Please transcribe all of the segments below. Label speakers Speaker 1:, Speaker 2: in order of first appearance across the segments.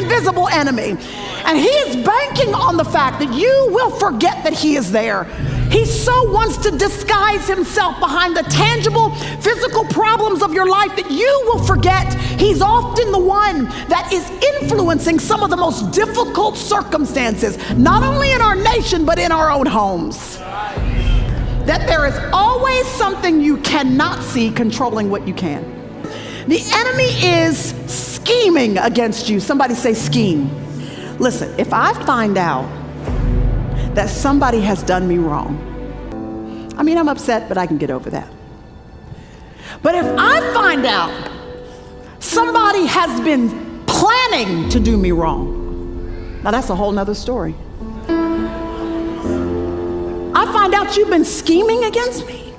Speaker 1: invisible enemy. And he is banking on the fact that you will forget that he is there. He so wants to disguise himself behind the tangible, physical problems of your life that you will forget he's often the one that is influencing some of the most difficult circumstances, not only in our nation, but in our own homes. That there is always something you cannot see controlling what you can. The enemy is scheming against you. Somebody say scheme. Listen, if I find out that somebody has done me wrong, I mean, I'm upset, but I can get over that. But if I find out somebody has been planning to do me wrong, now that's a whole nother story. I find out you've been scheming against me,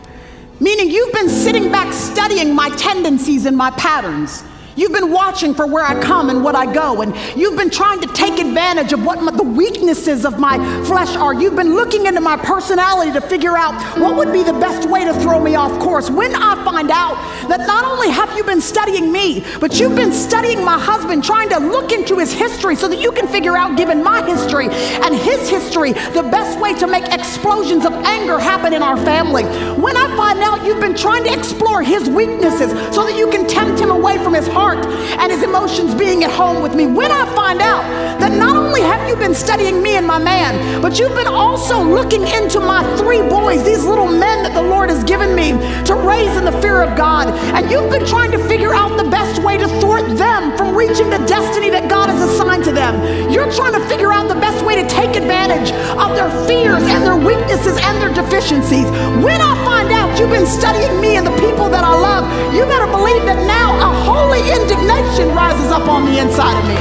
Speaker 1: meaning you've been sitting back studying my tendencies and my patterns. You've been watching for where I come and what I go, and you've been trying to take advantage of what the weaknesses of my flesh are. You've been looking into my personality to figure out what would be the best way to throw me off course. When I find out that not only have you been studying me, but you've been studying my husband, trying to look into his history so that you can figure out, given my history and his history, the best way to make explosions of anger happen in our family. When I find out you've been trying to explore his weaknesses so that you can tempt him away from his heart and his emotions being at home with me. When I find out that not only have you been studying me and my man, but you've been also looking into my 3 boys, these little men that the Lord has given me to raise in the fear of God, and you've been trying to figure out the best way to thwart them from reaching the destiny that God has assigned to them. You're trying to figure out the best way to take advantage of their fears and their weaknesses and their deficiencies. When I find out you've been studying me and the people that I love, you better believe that now a holy indignation rises up on the inside of me.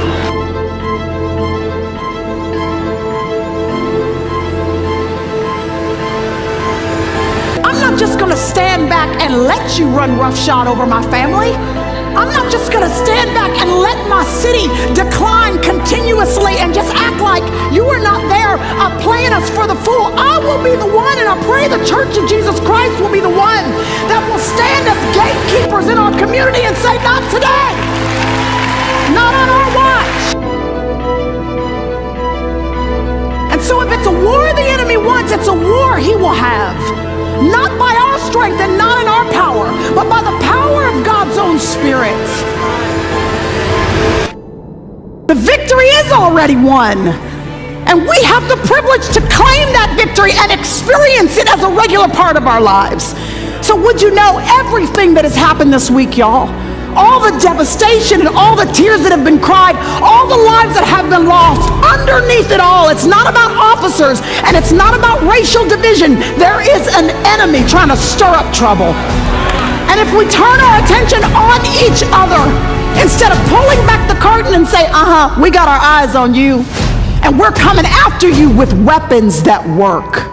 Speaker 1: I'm not just going to stand back and let you run roughshod over my family. I'm not just going to stand back and let my city decline continuously and just act like you are not there playing us for the fool. I will be the one, and I pray the Church of Jesus Christ will be the one that will stand as gatekeepers in our community and say, not today, not on our watch. And so if it's a war the enemy wants, it's a war he will have. Not by our strength and not in our power, but by the power of God's own Spirit. The victory is already won. And we have the privilege to claim that victory and experience it as a regular part of our lives. So would you know, everything that has happened this week, y'all, all the devastation and all the tears that have been cried, all the lives that have been lost, underneath it all, it's not about officers and it's not about racial division. There is an enemy trying to stir up trouble. And if we turn our attention on each other, instead of pulling back the curtain and say, we got our eyes on you, and we're coming after you with weapons that work.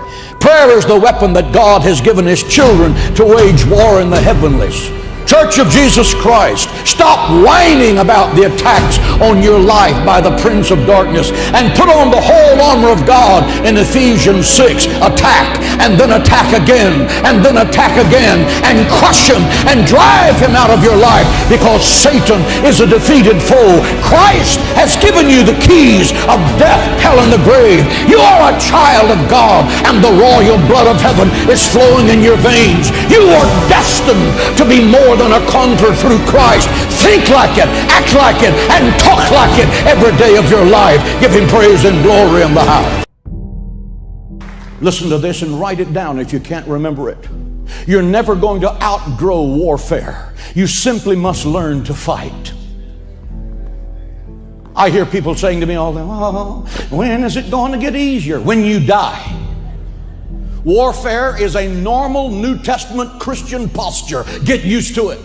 Speaker 2: Prayer is the weapon that God has given his children to wage war in the heavenlies. Church of Jesus Christ, stop whining about the attacks on your life by the prince of darkness and put on the whole armor of God in Ephesians 6. Attack, and then attack again, and then attack again, and crush him and drive him out of your life, because Satan is a defeated foe. Christ has given you the keys of death, hell, and the grave. You are a child of God, and the royal blood of heaven is flowing in your veins. You are destined to be more than a conqueror through Christ. Think like it, act like it, and talk like it every day of your life. Give him praise and glory in the house. Listen to this and write it down if you can't remember it. You're never going to outgrow warfare. You simply must learn to fight. I hear people saying to me all the time, when is it going to get easier? When you die. Warfare is a normal New Testament Christian posture. Get used to it.